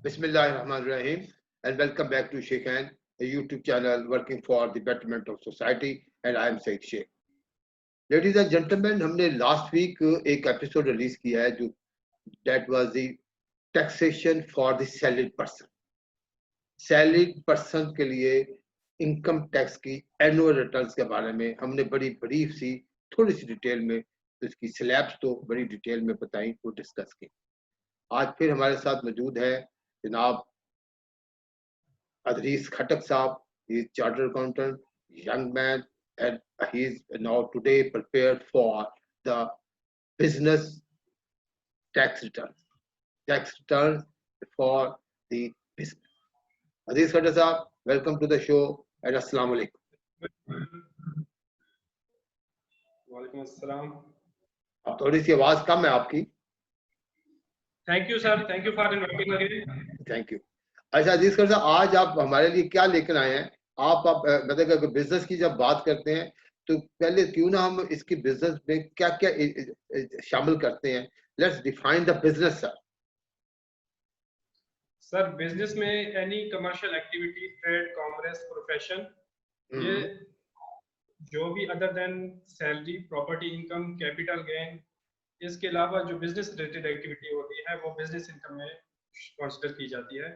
Bismillahirrahmanirrahim, and welcome back to Sheikh Khan, a YouTube channel working for the betterment of society, and I am Said Sheikh. Ladies and gentlemen, हमने last week एक episode release किया है जो that was the taxation for the salaried person. Salaried person के लिए income tax की annual returns के बारे में हमने बड़ी brief सी थोड़ी सी डिटेल में इसकी स्लैब्स तो बड़ी डिटेल में बताई वो डिस्कस की. आज फिर हमारे साथ मौजूद है जनाब Adris Khatak Saab. He is chartered accountant, young man, and he is now today prepared for the business tax returns. Tax returns for the business. Adris Khatak Saab, welcome to the show and Assalamu alaikum. वालेकुम अस्सलाम. अब थोड़ी सी आवाज कम है आपकी. Thank you sir, thank you for inviting again. Thank you. अच्छा अजीज खान साहब, आज आप हमारे लिए क्या लेकर आए हैं? आप मतलब बिजनेस की जब बात करते हैं तो पहले क्यों ना हम इसकी बिजनेस में क्या क्या शामिल करते हैं. Let's define the business sir. Sir business में any commercial activity, trade, commerce, profession, ये जो भी other than salary, property income, capital gain, इसके अलावा जो बिजनेस रिलेटेड एक्टिविटी होती है वो बिजनेस इनकम में कंसीडर की जाती है.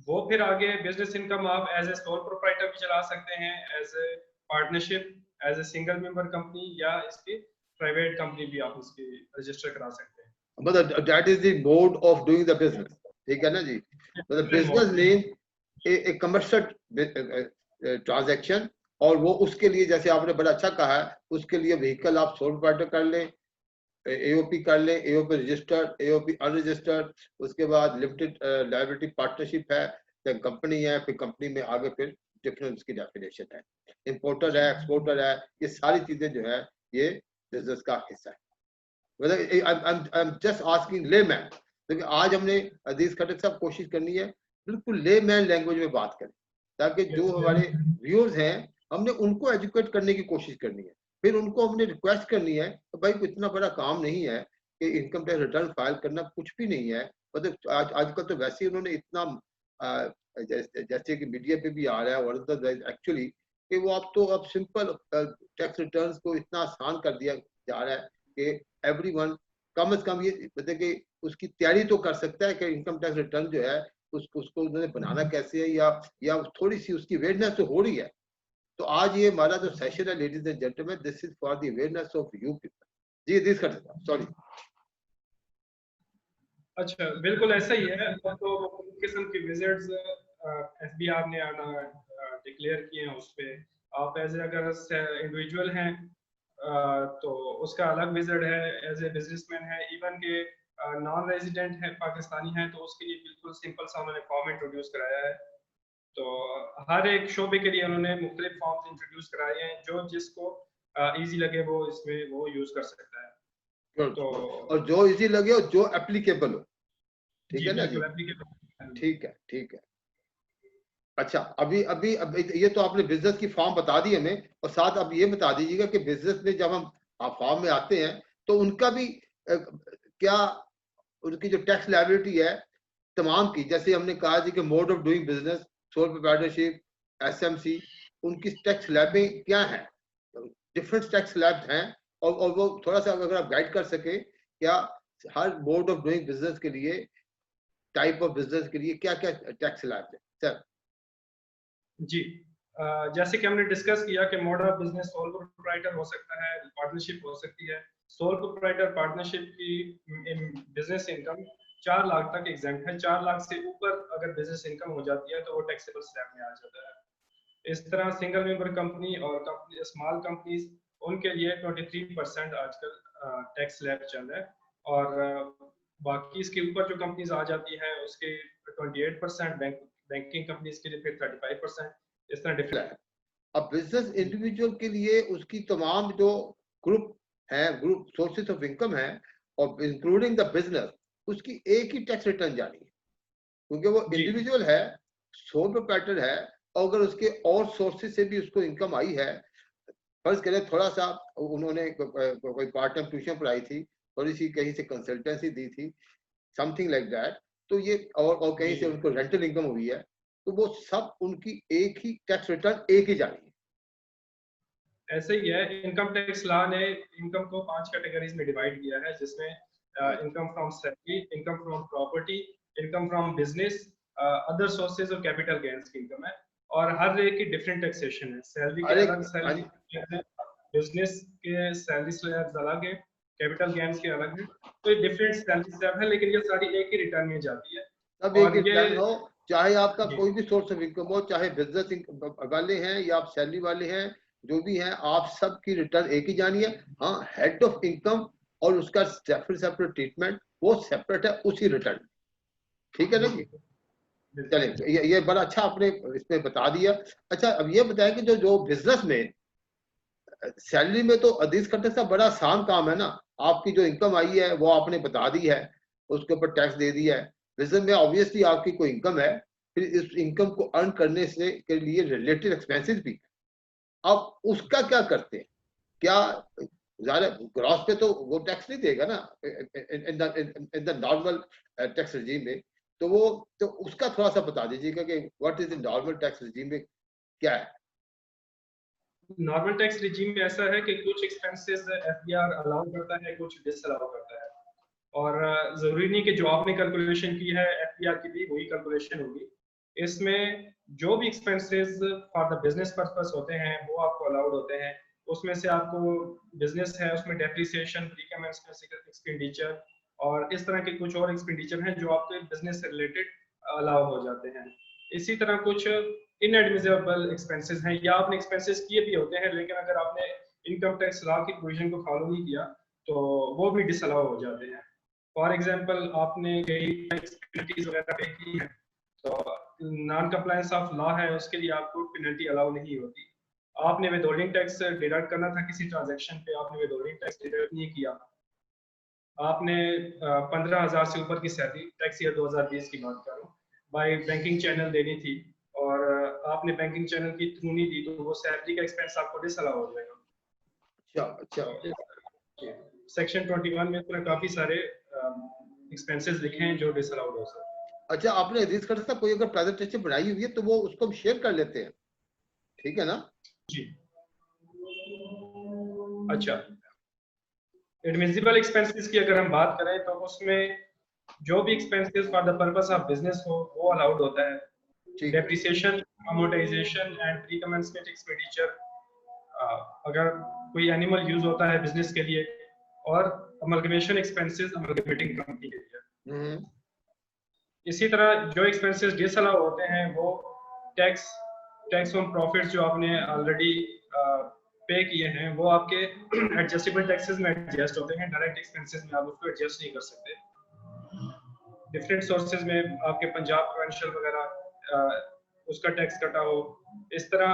वो फिर आगे बिजनेस इनकम आप एज ए सोल प्रोप्राइटर भी चला सकते हैं, as a partnership, as a single member company, या इसकी प्राइवेट कंपनी भी आप उसकी रजिस्टर करा सकते हैं. मतलब that is the mode of doing the business. ठीक है ना जी. मतलब बिजनेस मीन ए कमर्शियल ट्रांजैक्शन, और वो उसके लिए जैसे आपने बड़ा अच्छा कहा है, उसके लिए व्हीकल आप सोल प्रोप्राइटर कर लें, एओपी कर लें, एओपी रजिस्टर्ड, एओपी अनरजिस्टर्ड, उसके बाद लिमिटेड लायबिलिटी पार्टनरशिप है, फिर कंपनी है, फिर कंपनी में आगे फिर डिफरेंट उसकी डेफिनेशन है, इंपोर्टर है, एक्सपोर्टर है, ये सारी चीजें जो है ये बिजनेस का हिस्सा है. मतलब I am just asking layman, क्योंकि आज हमने अजीज खटक साहब कोशिश करनी है बिल्कुल लेमैन लैंग्वेज में बात करें, ताकि जो हमारे व्यूअर्स हैं हमने उनको एजुकेट करने की कोशिश करनी है. फिर उनको हमने रिक्वेस्ट करनी है तो भाई इतना बड़ा काम नहीं है कि इनकम टैक्स रिटर्न फाइल करना कुछ भी नहीं है. मतलब आजकल तो वैसे ही उन्होंने इतना जैसे कि मीडिया पे भी आ रहा है और एक्चुअली कि वो अब सिंपल टैक्स रिटर्न्स को इतना आसान कर दिया जा रहा है कि एवरीवन कम से कम ये मतलब कि उसकी तैयारी तो कर सकता है कि इनकम टैक्स रिटर्न जो है उसको उन्होंने बनाना कैसे है, या थोड़ी सी उसकी अवेयरनेस तो हो रही है. तो आज ये हमारा जो सेशन है ladies and gentleman, this is for the awareness of you people. जी दिस कर सकता. सॉरी. अच्छा, बिल्कुल ऐसा ही है. तो किस्म की विजिट्स एफबीआर ने आना डिक्लेयर किए हैं. उस पे आप एज अगर इंडिविजुअल हैं तो उसका अलग विजिट है, एज ए बिजनेसमैन है, इवन के नॉन रेजिडेंट है, पाकिस्तानी है, तो उसके लिए बिल्कुल सिंपल सा उन्होंने फॉर्म इंट्रोड्यूस कराया है. तो हर एक शोबे के लिए उन्होंने मुख्तलिफ फॉर्म्स इंट्रोड्यूस कराए हैं, जो जिसको इजी लगे वो इसमें वो यूज कर सकता है. तो और जो इजी लगे और जो एप्लीकेबल हो. ठीक है ना जी. ठीक है, ठीक है. अच्छा अभी अभी ये तो आपने बिजनेस की फॉर्म बता दी हमें, और साथ अब ये बता दीजिएगा कि बिजनेस में जब हम फॉर्म में आते हैं तो उनका भी क्या उनकी जो टैक्स लायबिलिटी है तमाम की, जैसे हमने कहा जी कि mode of doing business, sole proprietorship, SMC, उनकी टैक्स स्लैबें क्या हैं? डिफरेंट टैक्स स्लैब्स हैं, और वो थोड़ा सा अगर आप गाइड कर सके क्या हर मोड ऑफ डूइंग बिजनेस के लिए, टाइप ऑफ बिजनेस के लिए क्या क्या टैक्स स्लैब्स हैं सर? जी, जैसे कि हमने डिस्कस किया कि mode of business sole proprietor हो सकता है, पार्टनरशिप हो सकती है. सोल प्रोप्राइटर पार्टनरशिप की बिजनेस इनकम 4 लाख तक एग्जेम्प्ट है. 4 लाख से ऊपर अगर बिजनेस इनकम हो जाती है तो वो टैक्सेबल स्लैब में आ जाता है. इस तरह सिंगल मेंबर कंपनी और कंपनी स्मॉल कंपनीज, उनके लिए 23% आजकल टैक्स स्लैब चल रहा है. और बाकी इसके ऊपर जो कंपनीज आ जाती है उसके 28%, बैंकिंग कंपनीज के लिए फिर 35%, इस तरह डिफरेंट. अब बिजनेस इंडिविजुअल के लिए उसकी तमाम जो ग्रुप है, ग्रुप सोर्सेस ऑफ इनकम है, और इंक्लूडिंग द बिजनेस, उसकी एक ही टैक्स रिटर्न जानी है, क्योंकि वो इंडिविजुअल है, सोल प्रोप्राइटर है, और अगर उसके और सोर्सेस से भी उसको इनकम आई है, फर्ज करें थोड़ा सा उन्होंने कोई पार्ट टाइम ट्यूशन पढ़ाई थी, थोड़ी सी कहीं से कंसल्टेंसी दी थी, समथिंग लाइक दैट, तो ये और कहीं से उनको रेंटल इनकम हुई है, तो वो सब उनकी एक ही टैक्स रिटर्न एक ही जानी है। ऐसे ही है, इनकम टैक्स लॉ ने इनकम को 5 कैटेगरीज में डिवाइड किया है, जिसमें income from salary, income from property, income from business, other sources और कैपिटल गेन्स की इनकम है। और हर एक की डिफरेंट टैक्सेशन है। सैलरी के अरे अलग सैलरी है, बिजनेस के सैलरी स्लैब्स अलग है, कैपिटल गेन्स के अलग है। तो ये डिफरेंट सैलरी स्लैब है, लेकिन ये सारी एक ही रिटर्न में जाती है। सब एक और ही ये रिटर्न हो, चाहे आपका जी, कोई भी सोर्स ऑफ इनकम हो, चाहे बिजनेस वाले हैं या आप सैलरी वाले हैं, जो भी हैं, आप सब की रिटर्न एक ही जानी है। हाँ, हेड ऑफ इनकम और उसका सेपरेट ट्रीटमेंट वो सेपरेट है उसी रिटर्न। ठीक है ना जी? बिल्कुल। चलिए, ये बड़ा अच्छा आपने इसमें बता दिया। अच्छा, अब ये बताया कि जो जो बिजनेस में सैलरी में तो अदीस करने से बड़ा आसान काम है ना। आपकी जो इनकम आई है वो आपने बता दी है, उसके ऊपर टैक्स दे दिया है। बिजनेस में ऑब्वियसली आपकी कोई इनकम है, फिर इस इनकम को अर्न करने से के लिए रिलेटेड एक्सपेंसेस भी। अब उसका क्या करते हैं? क्या ज़्यादा ग्रॉस पे तो वो टैक्स नहीं देगा ना in the normal tax regime में। तो वो तो उसका थोड़ा सा बता दीजिएगा कि what is the normal tax regime में क्या है? नॉर्मल टैक्स रिजीम में ऐसा है कि कुछ एक्सपेंसेस एफबीआर अलाउ करता है, कुछ डिसअलाउ करता है। और जरूरी नहीं कि जो आपने कैलकुलेशन की है एफबीआर की भी वही कैलकुलेशन होगी। इसमें जो भी expenses for the business purpose होते हैं वो आपको अलाउड होते हैं। उसमें से आपको बिजनेस है उसमें डेप्रिसिएशन, प्रीकमेंसेंट एक्सपेंडिचर और इस तरह के कुछ और एक्सपेंडिचर हैं जो आपके बिजनेस से रिलेटेड अलाउ हो जाते हैं। इसी तरह कुछ इनएडमिसिबल एक्सपेंसेस हैं या आपने एक्सपेंसेस किए भी होते हैं, लेकिन अगर आपने इनकम टैक्स लॉ की प्रोविजन को फॉलो नहीं किया तो वो भी डिसअलाउ हो जाते हैं। फॉर एग्जांपल आपने कई टैक्स पेनल्टीज वगैरह पे की है, तो नॉन कंप्लायंस ऑफ लॉ है, उसके लिए आपको पेनल्टी अलाउ नहीं होती। आपने विदहोल्डिंग टैक्स डिडक्ट करना था किसी ट्रांजैक्शन पे, आपने विदहोल्डिंग टैक्स डिडक्ट नहीं किया, आपने 15,000 से ऊपर की सैलरी, टैक्स ईयर 2020 की बात कर रहा हूँ, बाय बैंकिंग चैनल देनी थी और आपने बैंकिंग चैनल की थ्रू नहीं दी, तो वो सैलरी का एक्सपेंस आपको डिसअलाउ हो जाएगा। अच्छा अच्छा। तो सेक्शन 21 में पूरे काफी सारे एक्सपेंसेस लिखे हैं जो डिसअलाउड हो सकते हैं। अच्छा, आपने रिस्क कर सकता, कोई अगर प्रेजेंटेशन बनाई हुई है तो वो उसको हम शेयर कर लेते हैं, ठीक है ना? जी, अच्छा। एडमिसिबल एक्सपेंसेस की अगर हम बात करें तो उसमें जो भी expenses for the purpose of business हो वो अलाउड होता है। ठीक है। Depreciation, amortisation and pre commencement expenditure, अगर कोई एनिमल यूज होता है बिजनेस के लिए, और अमलगमेशन एक्सपेंसेस अमलगमेटिंग कंपनी के लिए। हम्म। इसी तरह जो एक्सपेंसेस डिसअलाउ होते हैं वो टैक्स टैक्स ऑन प्रॉफिट्स जो आपने ऑलरेडी पे किए हैं वो आपके एडजस्टेबल टैक्सेस में एडजस्ट होते हैं, डायरेक्ट एक्सपेंसेस में आप उसको एडजस्ट नहीं कर सकते। डिफरेंट सोर्सेज में आपके पंजाब प्रोविंशियल वगैरह उसका टैक्स कटा हो, इस तरह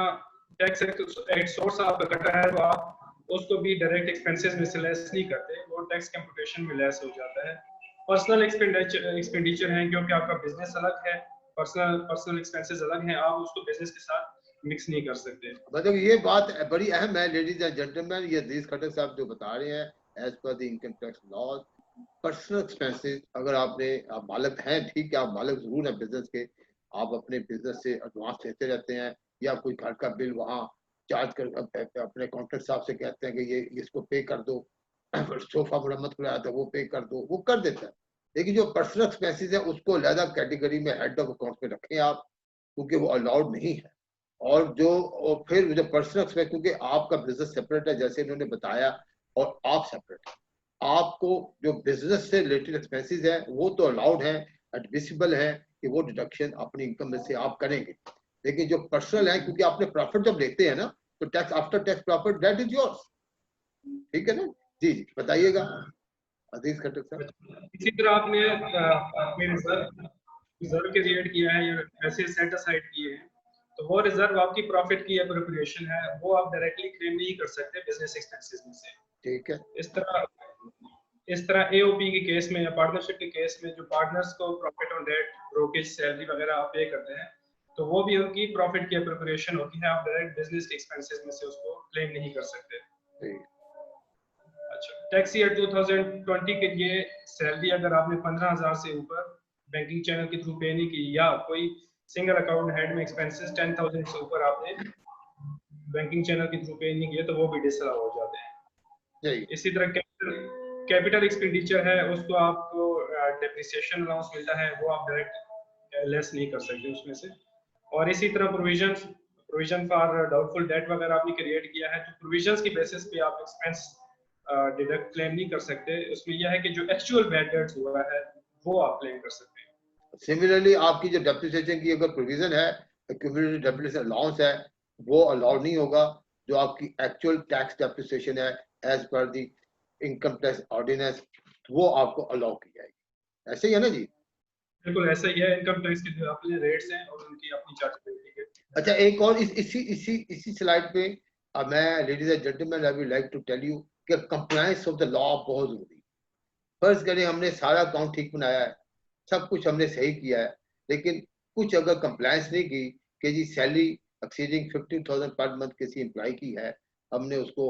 टैक्स एक सोर्स आपका कटा है तो आप उसको भी डायरेक्ट एक्सपेंसेस में से लेस नहीं करते, वो टैक्स कंप्यूटेशन में लेस हो जाता है। पर्सनल एक्सपेंडिचर है क्योंकि आपका बिजनेस अलग है, पर्सनल एक्सपेंसेस अलग हैं, आप उसको बिजनेस के साथ मिक्स नहीं कर सकते। मतलब ये बात बड़ी अहम है लेडीज एंड जेंटलमैन, ये अजीज खट्टर साहब जो बता रहे हैं as per the income tax laws, personal expenses अगर आप मालिक हैं, ठीक है, आप मालिक जरूर हैं बिजनेस के, आप अपने बिजनेस से एडवांस लेते रहते हैं, या कोई घर का बिल वहाँ चार्ज कर अपने कॉन्ट्रैक्ट साहब से कहते हैं कि ये इसको पे कर दो, सोफा मरम्मत कराया था वो पे कर दो, वो कर देता है। लेकिन जो पर्सनल एक्सपेंसेस है उसको अलग कैटेगरी में हेड ऑफ अकाउंट में रखें आप, क्योंकि वो अलाउड नहीं है। और जो और फिर जो पर्सनल एक्सपेंस, क्योंकि आपका बिजनेस सेपरेट है जैसे इन्होंने बताया, और आप सेपरेट है, आपको जो बिजनेस से रिलेटेड एक्सपेंसेस है वो तो अलाउड है, एडमिसिबल है कि वो डिडक्शन अपनी इनकम में से आप करेंगे। लेकिन जो पर्सनल है, क्योंकि आपने प्रॉफिट जब लेते हैं ना, तो tax after tax profit that is yours. ठीक है ना? जी जी, बताइएगा अजीज खट्टर साहब। इसी तरह आपने अपने रिजर्व रिजर्व क्रिएट किया है या ऐसे सेट असाइड किए हैं, तो वो रिजर्व आपकी प्रॉफिट की अप्रोप्रिएशन है, वो आप डायरेक्टली क्लेम नहीं कर सकते बिजनेस एक्सपेंसेस में से। ठीक है। इस तरह एओपी के केस में या पार्टनरशिप के केस में जो पार्टनर्स को profit on debt, brokerage, salary वगैरह आप पे करते हैं, तो वो भी उनकी प्रॉफिट की अप्रोप्रिएशन होती है, आप डायरेक्ट बिजनेस के एक्सपेंसेस में से उसको क्लेम नहीं कर सकते। अच्छा, टैक्स ईयर 2020 के लिए सैलरी अगर आपने 15,000 से ऊपर बैंकिंग चैनल के थ्रू पे नहीं की, या कोई सिंगल अकाउंट हेड में एक्सपेंसेस 10,000 से ऊपर आपने बैंकिंग चैनल के थ्रू पे नहीं किया तो वो भी डिसअलाउ हो जाते हैं। इसी तरह कैपिटल एक्सपेंडिचर है, उसको आपको डेप्रिसिएशन अलाउंस मिलता है, वो आप डायरेक्ट लेस नहीं कर सकते उसमें से। और इसी तरह प्रोविजन फॉर डाउटफुल डेट वगैरह आपने क्रिएट किया है तो प्रोविजंस की बेसिस पे आप एक्सपेंस डिडक्ट क्लेम नहीं कर सकते। उसमें यह है कि जो एक्चुअल बैड डेट्स हुआ है वो आप क्लेम कर सकते हैं। सिमिलरली आपकी जो डेप्रिसिएशन की अगर प्रोविजन है, क्यूमुलेटिव डेप्रिसिएशन अलाउंस है, वो अलाउ नहीं होगा। जो आपकी एक्चुअल टैक्स डेप्रिसिएशन है as per the income tax ordinance, वो आपको अलाउ की जाएगी। ऐसे ही है ना जी? बिल्कुल ऐसा ही है। इनकम टैक्स के जो अपने रेट्स हैं और उनकी अपनी चार्जेबिलिटी है। अच्छा, एक और इसी स्लाइड पे मैं ladies and gentleman I would like to tell you कि कंप्लायंस ऑफ द लॉ बहुत जरूरी। फर्ज करें हमने सारा अकाउंट ठीक बनाया है, सब कुछ हमने सही किया है, लेकिन कुछ अगर कंप्लायंस नहीं की कि जी सैलरी एक्सीडिंग 15,000 पर मंथ किसी एम्प्लॉय की है, हमने उसको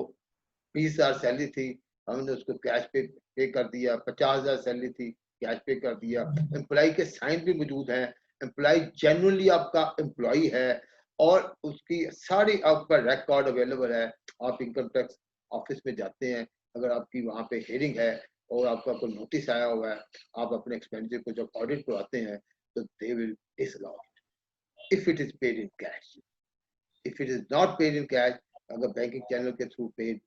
20,000 सैलरी थी, हमने उसको कैश पे कर दिया, 50,000 सैलरी थी कैश पे कर दिया, एम्प्लॉय के साइन भी मौजूद हैं, एम्प्लॉय जेन्युइनली आपका एम्प्लॉय है और उसकी सारी आपका रिकॉर्ड अवेलेबल है। आप इनकम टैक्स ऑफिस में जाते हैं, अगर आपकी वहां पे हियरिंग है और आपका कोई नोटिस आया हुआ है, आप अपने एक्सपेंडिचर को जब ऑडिट करवाते हैं तो they will disallow if it is paid in cash. If it is not paid in cash, अगर बैंकिंग चैनल के थ्रू पेड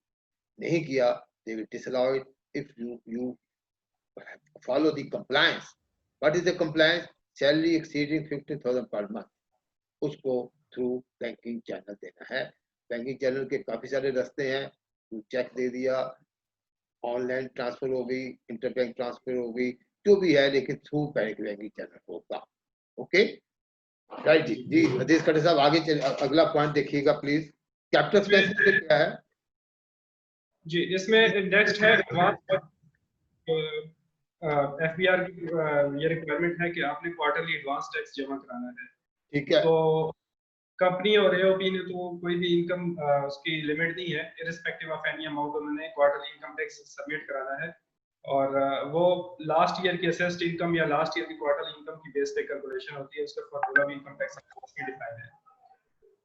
नहीं किया, they will disallow it if you follow the compliance. What is the compliance? Salary exceeding 50,000 per month, उसको through banking channel देना है। Banking channel के काफी सारे रास्ते हैं, चेक दे दिया, ऑनलाइन ट्रांसफर हो गई, इंटरबैंक ट्रांसफर हो गई, जो भी है, लेकिन थ्रू बैंकिंग चैनल होगा। ओके, राइट जी। जी हदीस खट्टर साहब आगे अगला पॉइंट देखिएगा प्लीज। कैपिटल एक्सपेंसेस क्या है जी? इसमें नेक्स्ट है एडवांस एफबीआर की ये रिक्वायरमेंट है कि आपने क्वार्टरली एडवांस टैक्स जमा कराना है। ठीक है। तो कंपनी और एओपी ने तो कोई भी इनकम उसकी लिमिट नहीं है, इररिस्पेक्टिव ऑफ एनी अमाउंट उन्होंने क्वार्टरली इनकम टैक्स सबमिट कराना है। और वो लास्ट ईयर की असेस्ड इनकम या लास्ट ईयर की क्वार्टरली इनकम की बेस पे कैलकुलेशन होती है, उसका फॉर्मूला भी इनकम टैक्स में डिफाइंड है।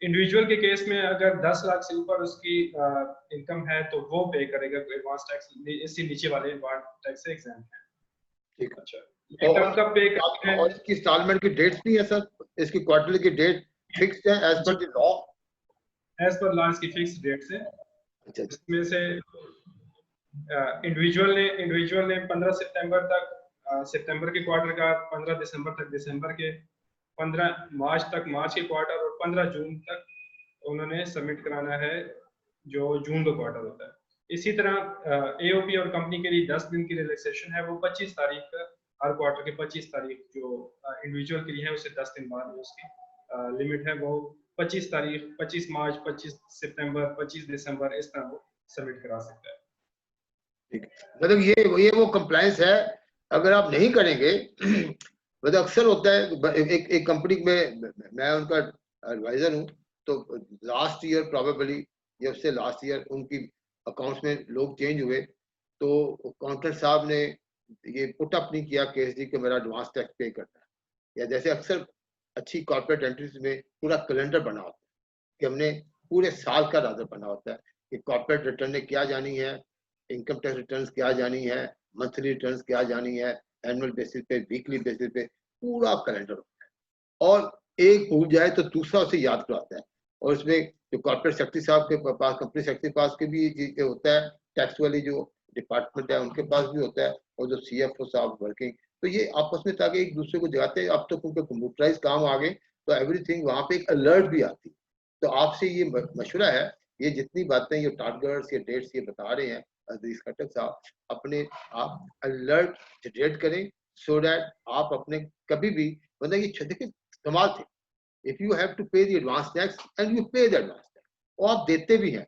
इंडिविजुअल के केस में अगर 10 लाख से ऊपर उसकी इनकम है तो वो पे करेगा एडवांस टैक्स, इससे नीचे वाले एडवांस टैक्स से एग्जाम्प्ट है। ठीक है। अच्छा, इनकम कब पे करते हैं? और इसकी इंस्टॉलमेंट की डेट्स भी है सर, इसकी क्वार्टरली की डेट फिक्स्ड है as per the law? As per law इसकी फिक्स्ड डेट्स है। अच्छा, इसमें से इंडिविजुअल ने 15 सितंबर तक सितंबर के क्वार्टर का, 15 दिसंबर तक दिसंबर के, 15 मार्च तक मार्च के क्वार्टर और 15 जून तक उन्होंने सबमिट कराना है जो जून का क्वार्टर होता है। इसी तरह एओपी और कंपनी के लिए 10 दिन की रिलैक्सेशन है, वो 25 तारीख हर क्वार्टर के 25 तारीख जो इंडिविजुअल के लिए है, उससे 10 दिन बाद उसकी लिमिट है, वो 25 तारीख, 25 मार्च, 25 सितंबर, 25 दिसंबर, इस तरह वो सबमिट करा सकता है। ठीक है। मतलब ये वो कंप्लायंस है, अगर आप नहीं करेंगे मतलब अक्सर होता है एक कंपनी में, मैं उनका एडवाइजर हूँ, तो लास्ट ईयर प्रोबेबली या उससे लास्ट ईयर उनकी अकाउंट्स में लोग चेंज हुए, तो अकाउंटेंट साहब ने ये पुट अप नहीं किया केस जी कि मेरा एडवांस टैक्स पे करना है। या जैसे अक्सर अच्छी कॉर्पोरेट एंट्रीज में पूरा कैलेंडर बना होता है कि हमने पूरे साल का राजर बना होता है कि कॉर्पोरेट रिटर्न क्या जानी है, इनकम टैक्स रिटर्न्स क्या जानी है, मंथली रिटर्न्स क्या जानी है, एनुअल बेसिस पे, वीकली बेसिस पे, पूरा कैलेंडर होता है। और एक भूल जाए तो दूसरा उसे याद कराता है। और इसमें जो कॉर्पोरेट सेक्रेटरी साहब के पास, कंपनी सेक्रेटरी पास के भी ये होता है, टैक्स वाली जो डिपार्टमेंट है उनके पास भी होता है, और जो सीएफओ साहब वर्किंग, तो ये आपस में ताकि एक दूसरे को जगाते हैं। अब तो क्योंकि कंप्यूटराइज काम आ गए तो एवरीथिंग वहां पे एक अलर्ट भी आती है। तो आपसे ये मशवरा है, ये जितनी बातें ये टारगेट्स, ये डेट्स ये बता रहे हैं अजीज खट्टर साहब, अपने आप अलर्ट जनरेट करें, सो दैट आप अपने कभी भी, मतलब ये देखिए कमाल थे, इफ यू हैव टू पे the advance tax and you पे द एडवांस टैक्स, और आप देते भी हैं।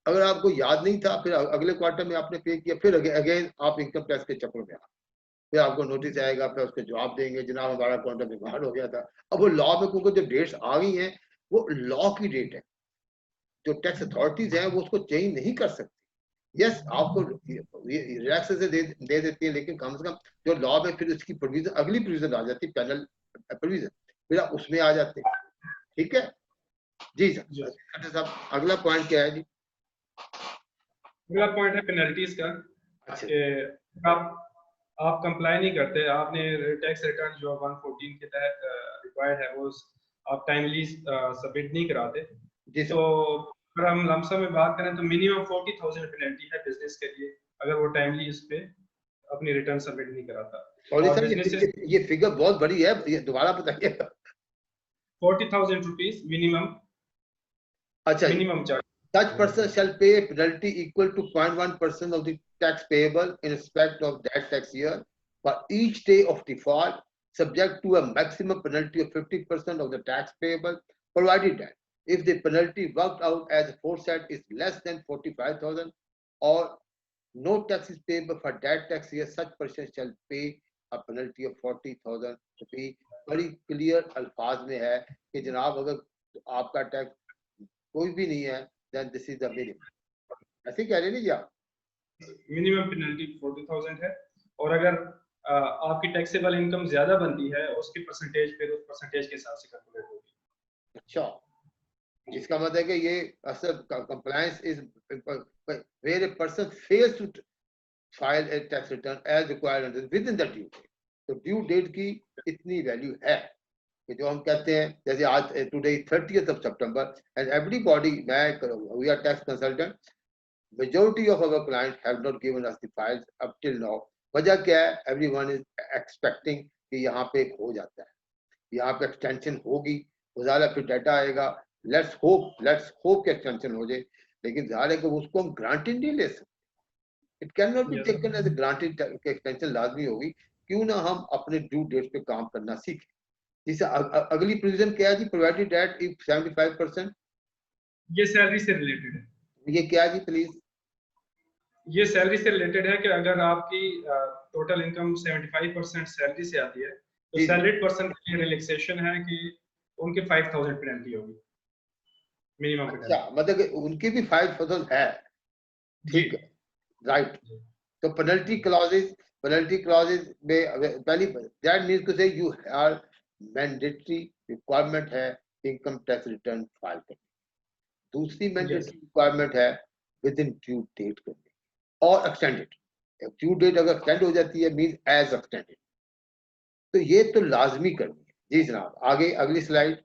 अगर आपको याद नहीं था, फिर अगले क्वार्टर में आपने पे किया, फिर अगेन आप इनकम टैक्स के चक्कर में आ, फिर आपको नोटिस आएगा, फिर उसके जवाब देंगे, जनाब हमारा अकाउंट बीमार हो गया था। अब वो लॉ में क्योंकि जो डेट्स आ गई हैं वो लॉ की डेट है, जो टैक्स अथॉरिटीज हैं वो उसको चेंज नहीं कर सकती। यस आपको रिलैक्स से दे देती है, लेकिन कम से कम जो लॉ में फिर उसकी प्रोविजन, अगली प्रोविजन आ जाती है, पैनल प्रोविजन, फिर आप उसमें आ जाते हैं। ठीक है जी सर। साहब अगला पॉइंट क्या है जी? अगला पॉइंट है पेनल्टीज का। अच्छा, आप कंप्लाई नहीं करते, आपने टैक्स रिटर्न जो 114 के तहत रिक्वायर्ड है वो आप टाइमली सबमिट नहीं कराते, जी तो सर। अगर हम लमसम में बात करें तो मिनिमम 40,000 पेनल्टी है बिजनेस के लिए अगर वो टाइमली इस पे अपनी रिटर्न सबमिट नहीं कराता। सॉरी और सर, बिजनेसेस ये फिगर बहुत बड़ी है, ये दोबारा बताइए। 40,000 रुपीज मिनिमम अच्छा, minimum charge. such person shall pay a penalty equal to 0.1% of the tax payable in respect of that tax year for each day of default, subject to a maximum penalty of 50% of the tax payable, provided that if the penalty worked out as aforesaid is less than 45,000 or no tax is payable for that tax year, such person shall pay a penalty of 40,000 rupees. बड़ी clear अल्फाज में है कि जनाब अगर आपका tax कोई भी नहीं है, then this is the minimum. ऐसे कह रहे नहीं जी आप? मिनिमम पेनल्टी 40,000 है, और अगर आपकी टैक्सेबल इनकम ज्यादा बनती है उसकी परसेंटेज फिर उस परसेंटेज के हिसाब से कैलकुलेट होगी। अच्छा, इसका मतलब है कि ये असल compliance is where a person fails to file a tax return as required under within the due date. तो ड्यू डेट की इतनी वैल्यू है कि जो हम कहते हैं, जैसे आज today 30th of September and everybody, we are tax consultant, majority of our clients have not given us the files up till now. वजह क्या है? Everyone is expecting कि यहाँ पे हो जाता है, यहाँ पे एक्सटेंशन होगी, ज़्यादा फिर डाटा आएगा, लेट्स होप कि एक्सटेंशन हो जाए, लेकिन ज़्यादा कि उसको हम ग्रांटेड नहीं ले सकते। It can not be taken as a granted कि एक्सटेंशन लाजमी होगी। क्यों ना हम अपने ड्यू डेट पे काम करना सीखें। जिसे अगली प्रोविजन क्या है जी? प्रोवाइडेड दैट इफ 75%, ये सैलरी से रिलेटेड है। ये क्या है जी प्लीज? ये सैलरी से रिलेटेड है कि अगर आपकी टोटल इनकम 75% सैलरी से आती है तो जी जी। सैलरीड पर्सन के लिए रिलैक्सेशन है कि उनके 5,000 पेनल्टी होगी मिनिमम अच्छा, पेनल्टी। मतलब कि उनकी भी 5,000 है। जी ठीक है, राइट। तो पेनल्टी क्लॉजेज में पहली दैट मींस टू से यू आर मैंडेटरी रिक्वायरमेंट है इनकम टैक्स रिटर्न फाइल करने। दूसरी मैंडेटरी रिक्वायरमेंट है विद इन ड्यू डेट करने और एक्सटेंडेड। ड्यू डेट अगर एक्सटेंड हो जाती है मींस एज एक्सटेंडेड, तो ये तो लाजमी करनी है। जी जनाब, आगे अगली स्लाइड।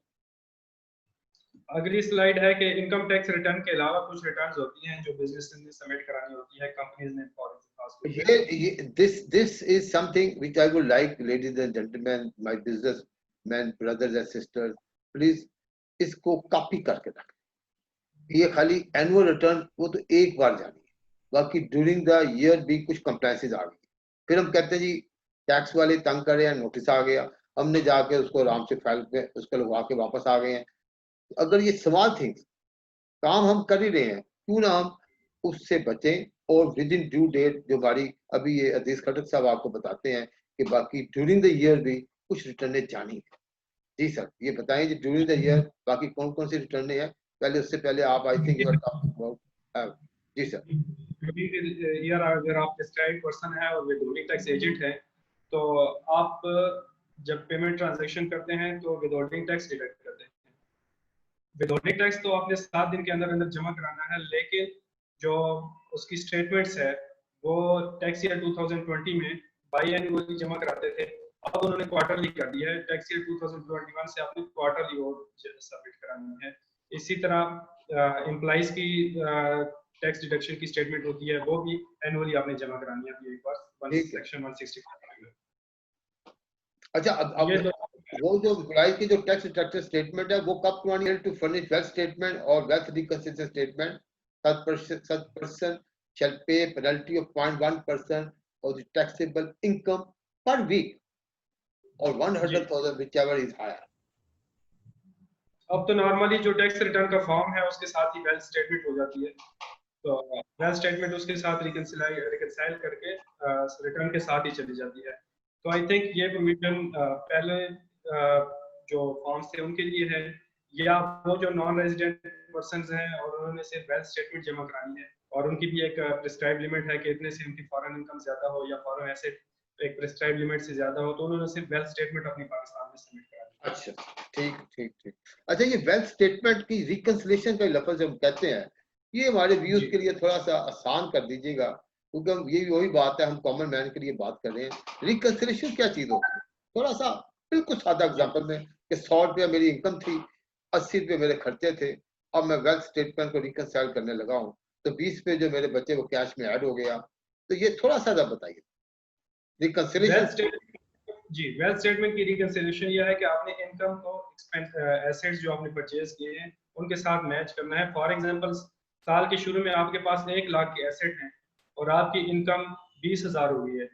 अगली स्लाइड है कि इनकम टैक्स रिटर्न के अलावा कुछ रिटर्न्स होती हैं जो बिजनेस ने सबमिट करानी होती है कंपनीज ने for This is something which I would like, ladies and gentlemen, my businessmen, brothers and sisters, please इसको कॉपी करके रखें। ये खाली एनुअल रिटर्न वो तो एक बार जानी है, बाकी ड्यूरिंग द ईयर भी कुछ कंप्लायंसेस आ गई, फिर हम कहते हैं जी टैक्स वाले तंग कर रहे हैं, नोटिस आ गया, हमने जाके उसको आराम से फाइल पे उसको लगवा के वापस आ गए हैं। अगर ये स्मॉल थिंग्स काम हम कर ही रहे हैं, क्यों ना हम उससे बचें और विद इन ड्यू डेट जो हमारी अभी ये अजीज खटक साहब आपको बताते हैं कि बाकी ड्यूरिंग द ईयर भी कुछ रिटर्न जानी है। जी सर, ये बताएं जी ड्यूरिंग द ईयर बाकी कौन कौन सी रिटर्न है? पहले उससे पहले आप I think you are talking about जी सर। ईयर अगर आप डिस्क्राइब पर्सन है और विदहोल्डिंग टैक्स एजेंट है तो आप जब पेमेंट ट्रांजैक्शन करते हैं तो विदहोल्डिंग टैक्स डिडक्ट करते हैं। विदहोल्डिंग टैक्स तो आपने 7 दिन के अंदर अंदर जमा कराना है, लेकिन जो उसकी स्टेटमेंट्स है वो टैक्स ईयर 2020 में बाई एनुअली जमा कराते थे, अब उन्होंने क्वार्टरली कर दिया है। टैक्स ईयर 2021 से आपने क्वार्टरली और सबमिट करानी है। इसी तरह एम्प्लॉइज की टैक्स डिडक्शन की स्टेटमेंट होती है वो भी एनुअली आपने जमा करानी है अभी एक बार सेक्शन 165 में। अच्छा, अब ये वो जो एम्प्लॉय की जो टैक्स डिडक्शन स्टेटमेंट है वो कब करवानी है? टू फर्निश वेल्थ स्टेटमेंट और wealth reconciliation statement, such person shall pay a penalty of 0.1% of the taxable income per week or 100,000 whichever is higher. अब तो नॉर्मली जो टैक्स रिटर्न का फॉर्म है उसके साथ ही वेल्थ स्टेटमेंट हो जाती है, तो वेल्थ स्टेटमेंट उसके साथ रिकंसाइल करके रिटर्न के साथ ही चली जाती है। तो आई थिंक ये प्रोविजन पहले जो फॉर्म्स थे उनके लिए है, या वो जो नॉन रेजिडेंट पर्संस हैं और उन्होंने सिर्फ वेल्थ स्टेटमेंट जमा करानी है और उनकी भी एक प्रिस्क्राइब लिमिट है कि इतने से उनकी फॉरेन इनकम ज्यादा हो या फॉरेन एसेट एक प्रिस्क्राइब लिमिट से ज्यादा हो, तो उन्होंने सिर्फ वेल्थ स्टेटमेंट अपनी पाकिस्तान में सबमिट करा दी। अच्छा, ठीक ठीक ठीक। अच्छा, ये वेल्थ स्टेटमेंट की रिकंसिलिएशन का लफ्ज हम कहते हैं, ये हमारे व्यूज जी के लिए थोड़ा सा आसान कर दीजिएगा, क्योंकि हम ये वही बात है, हम कॉमन मैन के लिए बात कर रहे हैं। रिकंसिलिएशन क्या चीज होती है, थोड़ा सा बिल्कुल सादा एग्जांपल में, कि 100 रुपया मेरी इनकम थी, 80 रुपये मेरे खर्चे थे, अब मैं वेल्थ स्टेटमेंट को रिकंसाइल करने लगा हूँ, तो 20 पे जो मेरे बच्चे वो कैश में ऐड हो गया, तो ये थोड़ा सा बताइए वेल्थ रिकंसिलिएशन। स्टेटमेंट, जी वेल्थ स्टेटमेंट की रिकंसिलिएशन ये है कि आपने इनकम को एसेट्स जो आपने परचेज किए हैं उनके साथ मैच करना है। फॉर एग्जांपल साल के शुरू में आपके पास 1 लाख के एसेट हैं और आपकी इनकम 20,000 हुई है,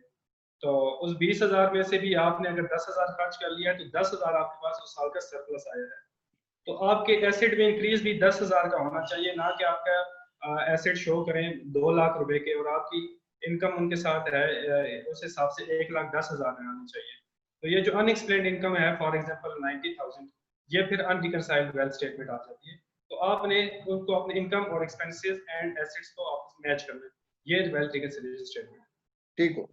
तो उस 20,000 में से भी आपने अगर 10,000 खर्च कर लिया है तो 10,000 आपके पास उस साल का सरप्लस आया है। तो आपके एसेट में इंक्रीज भी 10,000 का होना चाहिए, ना कि आपका एसेट शो करें 2 लाख रुपए के और आपकी इनकम उनके साथ है उस हिसाब से 1,10,000 आनी चाहिए। तो ये जो अनएक्सप्लेन्ड इनकम है फॉर एग्जांपल 90,000, ये फिर अनरिकंसाइल्ड वेल्थ स्टेटमेंट आ जाती है। तो आपने उनको अपने इनकम और एक्सपेंसेस एंड एसेट्स को आपस में मैच करना है, ये वेल्थ रिकंसिलिएशन स्टेटमेंट। ठीक हो,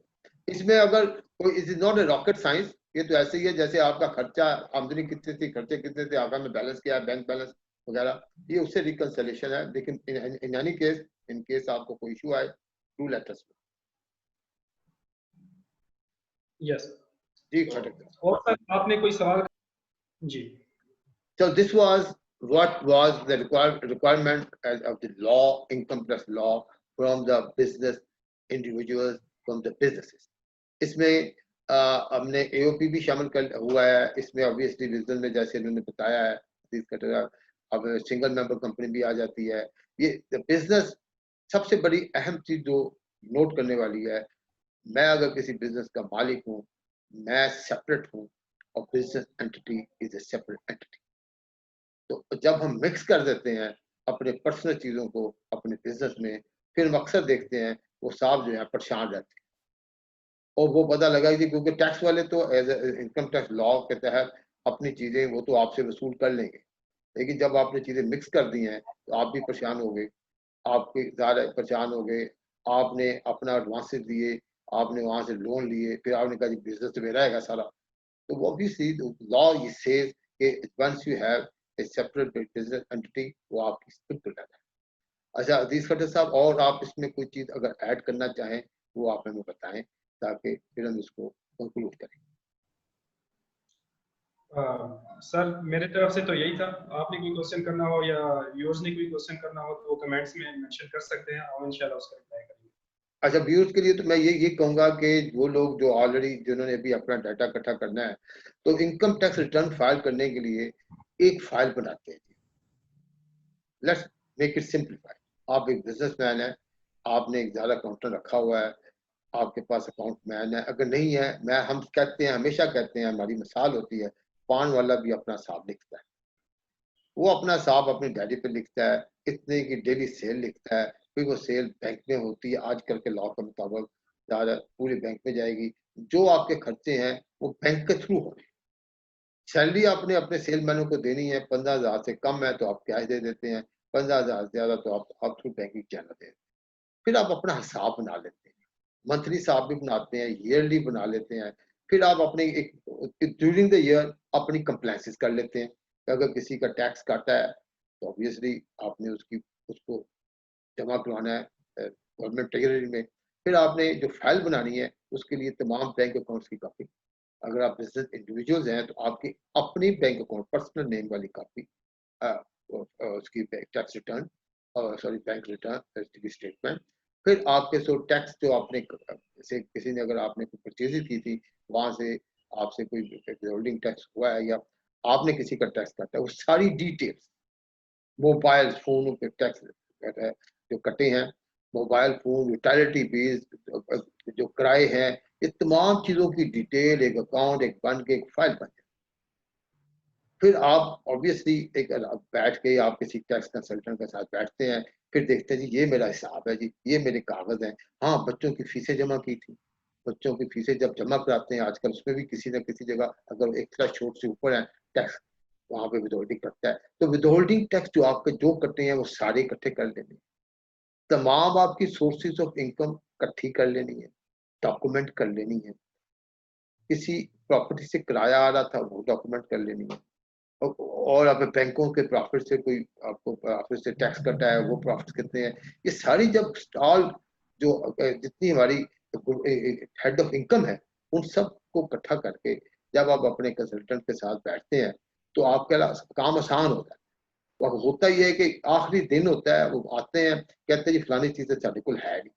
इसमें अगर कोई, it is not a rocket science, ये तो ऐसे ही है जैसे आपका खर्चा, आमदनी कितनी थी, खर्चे कितने थे, आगे में बैलेंस क्या है, बैंक बैलेंस वगैरह, ये उससे रिकंसिलिएशन है। लेकिन in any case, in case आपको कोई इशू आए, do let us know. Yes. जी खटक। और सर आपने कोई सवाल? जी So this was what was the requirement of the law, income tax law, from the business individuals, from the businesses. इसमें हमने AOP भी शामिल कर हुआ है इसमें, ऑब्वियसली रीजन में जैसे उन्होंने बताया है, अब सिंगल मेंबर कंपनी भी आ जाती है। ये बिजनेस, सबसे बड़ी अहम चीज जो नोट करने वाली है, मैं अगर किसी बिजनेस का मालिक हूँ, मैं सेपरेट हूँ, और business entity is a separate entity. तो जब हम मिक्स कर देते हैं अपने पर्सनल चीजों को अपने बिजनेस में, फिर हम अक्सर देखते हैं वो साहब जो है परेशान रहते हैं, और वो पता लगा कि क्योंकि टैक्स वाले तो एज इनकम टैक्स लॉ के तहत अपनी चीजें वो तो आपसे वसूल कर लेंगे, लेकिन जब आपने चीजें मिक्स कर दी हैं तो आप भी परेशान हो गए, आपके ज़्यादा परेशान हो गए, आपने अपना एडवांसेस दिए, आपने वहां से लोन लिए, फिर आपने कहा जी बिजनेस तो मेरा है सारा। तो वो ऑब्वियसली लॉ ये सेज कि once you have a separate business entity, वो आपकी बिल्कुल रहता है। अच्छा अजीज खट्टर साहब, और आप इसमें कोई चीज अगर ऐड करना चाहें वो आप हमें बताएं, ताकि फिर हम इसको कंक्लूड करें। सर मेरे तरफ से तो यही था। आपने कोई क्वेश्चन करना हो या व्यूअर्स ने कोई क्वेश्चन करना हो तो वो कमेंट्स में मेंशन कर सकते हैं, और इंशाल्लाह उसका रिप्लाई करेंगे। अच्छा, व्यूअर्स के लिए तो मैं ये कहूंगा कि वो लोग जो ऑलरेडी जिन्होंने अभी अपना डाटा इकट्ठा करना है, तो इनकम टैक्स रिटर्न फाइल करने के लिए एक फाइल बनाते हैं। Let's make it simplified. आप एक बिजनेसमैन है, आपने एक ज़्यादा अकाउंटेंट रखा हुआ है, आपके पास अकाउंट मैन है, अगर नहीं है, मैं हम कहते हैं, हमेशा कहते हैं, हमारी मिसाल होती है, पान वाला भी अपना हिसाब लिखता है। वो अपना हिसाब अपनी डायरी पे लिखता है, इतने की डेली सेल लिखता है, फिर वो सेल बैंक में होती है, आजकल के लॉ के मुताबिक ज़्यादा पूरे बैंक में जाएगी। जो आपके खर्चे हैं वो बैंक के थ्रू होंगे। सैलरी आपने अपने सेलमैनों को देनी है, 15,000 से कम है तो आप कैश दे देते हैं, 15,000 से ज्यादा तो आप थ्रू बैंकिंग चैनल दे। फिर आप अपना हिसाब बना लेते हैं, मंथली हिसाब भी बनाते हैं, ईयरली बना लेते हैं। फिर आप अपने एक ड्यूरिंग द ईयर अपनी कंप्लायंसेस कर लेते हैं। अगर किसी का टैक्स काटा है तो ऑब्वियसली आपने उसको जमा करवाना है गवर्नमेंट ट्रेजरी में। फिर आपने जो फाइल बनानी है उसके लिए तमाम बैंक अकाउंट्स की कॉपी, अगर आप बिजनेस इंडिविजुअल्स हैं तो आपकी अपनी बैंक अकाउंट पर्सनल नेम वाली कॉपी, उसकी tax return, sorry bank return की स्टेटमेंट। फिर आपके सो टैक्स जो आपने से किसी ने अगर आपने कोई परचेज की थी, वहां से आपसे कोई होल्डिंग टैक्स हुआ है या आपने किसी का टैक्स काटा है, वो सारी डिटेल्स, मोबाइल फोनों पे टैक्स जो कटे हैं, मोबाइल फोन, यूटिलिटी बिल्स, जो किराए हैं, ये तमाम चीजों की डिटेल एक अकाउंट एक बन के एक फाइल बन जाए। फिर आप ऑब्वियसली एक बैठ के आप किसी टैक्स कंसल्टेंट के साथ बैठते हैं, फिर देखते हैं जी ये मेरा हिसाब है, जी ये मेरे कागज हैं। हाँ, बच्चों की फीसें जमा की थी, बच्चों की फीसें जब जमा कराते हैं आजकल उसमें भी किसी न किसी जगह अगर एक थ्रेशोल्ड से ऊपर है टैक्स, वहां पे विदहोल्डिंग कटता है। तो विदहोल्डिंग टैक्स जो आपके जो कटे हैं वो सारे इकट्ठे कर लेने, तमाम आपकी सोर्सेज ऑफ इनकम इकट्ठी कर लेनी है, डॉक्यूमेंट कर लेनी है। किसी प्रॉपर्टी से किराया आ रहा था वो डॉक्यूमेंट कर लेनी है, और आप बैंकों के प्रॉफिट से कोई आपको प्रॉफिट से टैक्स कटा है वो प्रॉफिट कितने हैं, ये सारी जब ऑल जो जितनी हमारी हेड ऑफ इनकम है उन सब को इकट्ठा करके जब आप अपने कंसल्टेंट के साथ बैठते हैं तो आपका काम आसान होता है। तो अब होता ही है कि आखिरी दिन होता है, वो आते हैं कहते हैं जी फलानी चीजें साढ़े को है नहीं,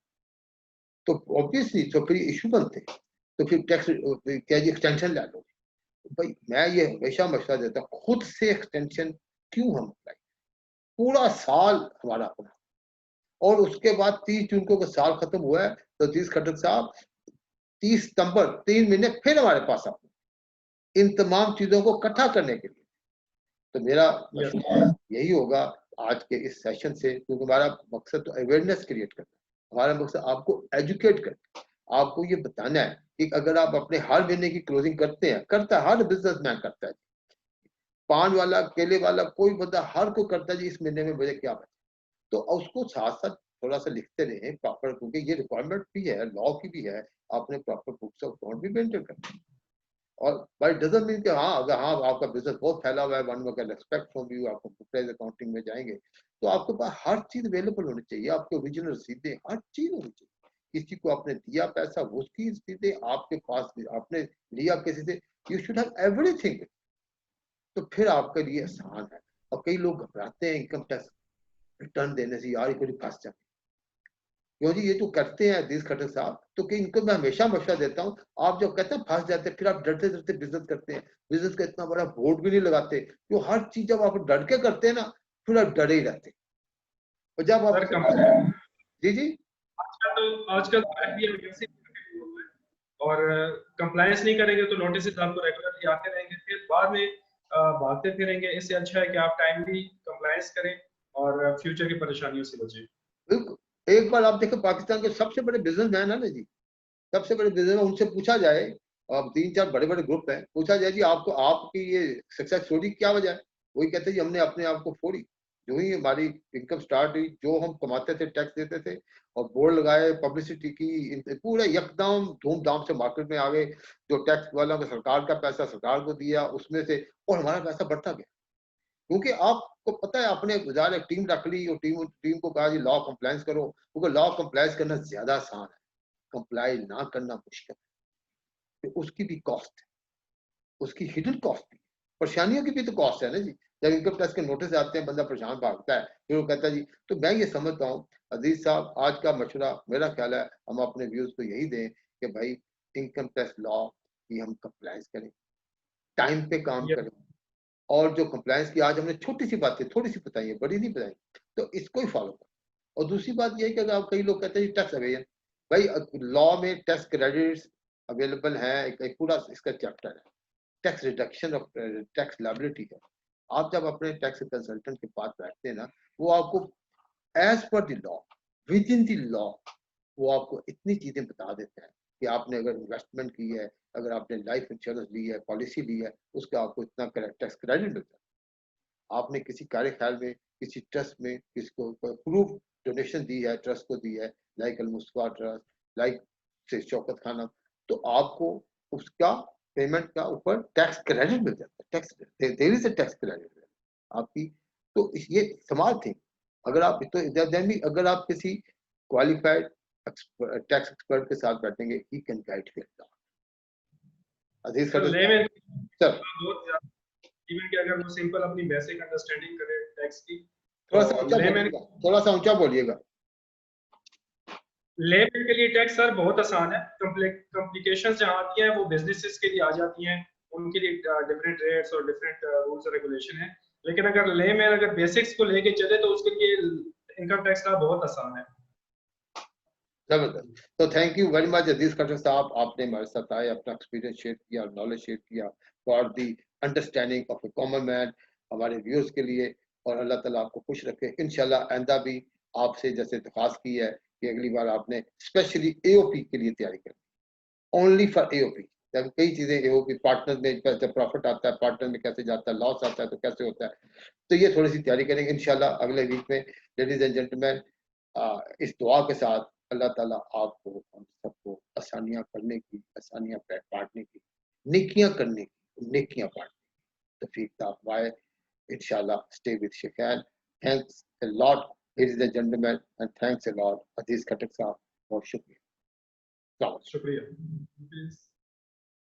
तो ऑब्वियसली तो फिर इशू बनते हैं, तो फिर टैक्स क्या जी एक्सटेंशन ले लो। भाई मैं ये हमेशा मशवरा देता हूँ, खुद से एक्सटेंशन क्यों हम अप्लाई, पूरा साल हमारा अपना, और उसके बाद 30 जून को साल खत्म हुआ है तो 30 खट्टर साहब 30 सितंबर 3 महीने फिर हमारे पास आते इन तमाम चीजों को इकट्ठा करने के लिए। तो मेरा मशवरा यही होगा आज के इस सेशन से, क्योंकि हमारा मकसद तो अवेयरनेस क्रिएट करना है, हमारा मकसद आपको एजुकेट करना है, आपको ये बताना है कि अगर आप अपने हर महीने की क्लोजिंग करते हैं, करता है हर बिजनेसमैन करता है, पान वाला केले वाला कोई बंदा हर को करता है जी इस महीने में मुझे क्या बचे, तो उसको साथ साथ थोड़ा सा लिखते रहे प्रॉपर, क्योंकि ये रिक्वायरमेंट भी है लॉ की भी है, आपने प्रॉपर बुक्स ऑफ अकाउंट भी मेंटेन करना है। और बट डजंट मीन कि हाँ अगर हाँ आपका बिजनेस बहुत फैला हुआ है, one can expect from you, आप कंप्यूटराइज अकाउंटिंग में जाएंगे तो आपके पास हर चीज अवेलेबल होनी चाहिए, आपके ओरिजिनल रसीदें हर चीज होनी चाहिए, किसी को आपने दिया पैसा वो उसकी रसीदें आपके पास, आपने लिया किसी से, यू शुड हैव एवरीथिंग, तो फिर आपके लिए आसान है। और कई लोग घबराते हैं इनकम टैक्स रिटर्न देने से, यार कोई फंस जाए, क्यों जी ये तो करते हैं अजीज खट्टर साहब, तो कि इनको मैं हमेशा मशवरा देता हूँ, आप जब कहते हैं फंस जाते हैं फिर आप डरते डरते बिजनेस करते हैं, बिजनेस का इतना बड़ा बोर्ड भी नहीं लगाते, क्यों हर चीज जब आप डर के करते हैं ना फिर आप डरे ही रहते हैं। और जब आप जी जी आजकल तो RBI वैसे ही और कंप्लायंस नहीं करेंगे तो नोटिस आपको रेगुलरली आते रहेंगे, फिर बाद में भागते फिरेंगे। इससे अच्छा है कि आप टाइमली कंप्लायंस करें और फ्यूचर की परेशानियों से बचें। बिल्कुल। एक बार आप देखो पाकिस्तान के सबसे बड़े बिजनेसमैन है ना जी, सबसे बड़े बिजनेस, उनसे पूछा जाए, अब 3-4 बड़े बड़े ग्रुप हैं, पूछा जाए जी आपको आपकी ये सक्सेस स्टोरी क्या वजह है, वही कहते हैं जी हमने अपने आप को फोड़ी, जो ही हमारी इनकम स्टार्ट हुई, जो हम कमाते थे टैक्स देते थे और बोर्ड लगाए पब्लिसिटी की, पूरे एकदम धूमधाम से मार्केट में आ गए, जो टैक्स वालों को सरकार का पैसा सरकार को दिया उसमें से, और हमारा पैसा बढ़ता गया, क्योंकि आपको पता है आपने गुजार एक टीम रख ली और टीम टीम को कहा जी लॉ कंप्लायंस करो, क्योंकि लॉ कंप्लायंस करना ज्यादा आसान है, कंप्लाई ना करना मुश्किल है, तो उसकी भी कॉस्ट है, उसकी हिडन कॉस्ट भी, परेशानियों की भी तो कॉस्ट है ना जी। जब इनकम टैक्स के नोटिस आते हैं बंदा परेशान भागता है, फिर वो कहता है जी, तो मैं ये समझता हूँ अजीज साहब आज का मशवरा मेरा ख्याल है हम अपने व्यूज को यही दें कि भाई इनकम टैक्स लॉ की हम कंप्लायंस करें, टाइम पे काम करें, और जो कंप्लायंस की आज हमने छोटी सी बातें थोड़ी सी बताई है, बड़ी नहीं बताई, तो इसको ही फॉलो करें। और दूसरी बात यह है कि अगर आप कई लोग कहते हैं टैक्स अवेजन, भाई लॉ में टैक्स क्रेडिट्स अवेलेबल है, एक पूरा इसका चैप्टर है, tax reduction of tax liability है। आप जब अपने टैक्स कंसल्टेंट के पास बैठते हैं ना, वो आपको as per the law, within the law, वो आपको इतनी चीजें बता देते हैं कि आपने अगर इन्वेस्टमेंट की है, अगर आपने लाइफ इंश्योरेंस ली है, पॉलिसी ली है, उसका आपको इतना टैक्स क्रेडिट मिलता है। आपने किसी कार्य ख्याल में, किसी ट्रस्ट में किसी को प्रूफ डोनेशन दी है, ट्रस्ट को दी है, like all Mustafa trust, like से शौकत खाना, तो आपको उसका पेमेंट का ऊपर टैक्स क्रेडिट मिल जाता है, tax there is a tax credit आपकी। तो ये स्मॉल थिंग, अगर आप तो देन भी अगर आप किसी क्वालिफाइड टैक्स एक्सपर्ट के साथ बैठेंगे, he can guide you Aziz sir Khattar ले में सर। बहुत ज्यादा, इवन कि अगर वो सिंपल अपनी बेसिक अंडरस्टैंडिंग करे टैक्स की थोड़ा तो सा ऊंचा लेमैन बोलिएगा, थोड़ा सा ऊंचा बोलिएगा। लेमैन के लिए टैक्स सर बहुत आसान है। कॉम्प्लिकेशंस जहाँ आती हैं वो बिजनेसेस के लिए आ जाती हैं, उनके लिए डिफरेंट रेट्स और डिफरेंट रूल्स और रेगुलेशन है। लेकिन अगर लेमैन अगर बेसिक्स को लेके चले तो उसके लिए इनकम टैक्स का बहुत आसान है। जबरदस्त। तो थैंक यू वेरी मच अजीज खट्टर साहब, आपने हमारे साथ आए, अपना एक्सपीरियंस शेयर किया, नॉलेज शेयर किया for the understanding of A common man, हमारे व्यूअर्स के लिए। और अल्लाह ताला आपको खुश रखे। इंशाल्लाह आइंदा भी आपसे जैसे दरख्वास्त की है कि अगली बार आपने स्पेशली एओपी के लिए तैयारी करनी, ओनली फॉर एओपी। जब कई चीजें एओपी पार्टनर में कैसे प्रॉफिट आता है, पार्टनर में कैसे जाता है, लॉस आता है तो कैसे होता है, तो ये थोड़ी सी तैयारी करेंगे इंशाल्लाह अगले वीक में। लेडीज एंड जेंटलमैन, इस दुआ के साथ अल्लाह ताला आपको हम सबको आसानियां करने की, आसानियां बांटने की, नेकियां करने की, नेकियां बांटने की तौफीक अता फरमाए इंशाल्लाह. Stay with Shifan. Thanks a lot ladies and gentlemen, and thanks a lot Aziz Khattak साहब. बहुत शुक्रिया. शुक्रिया.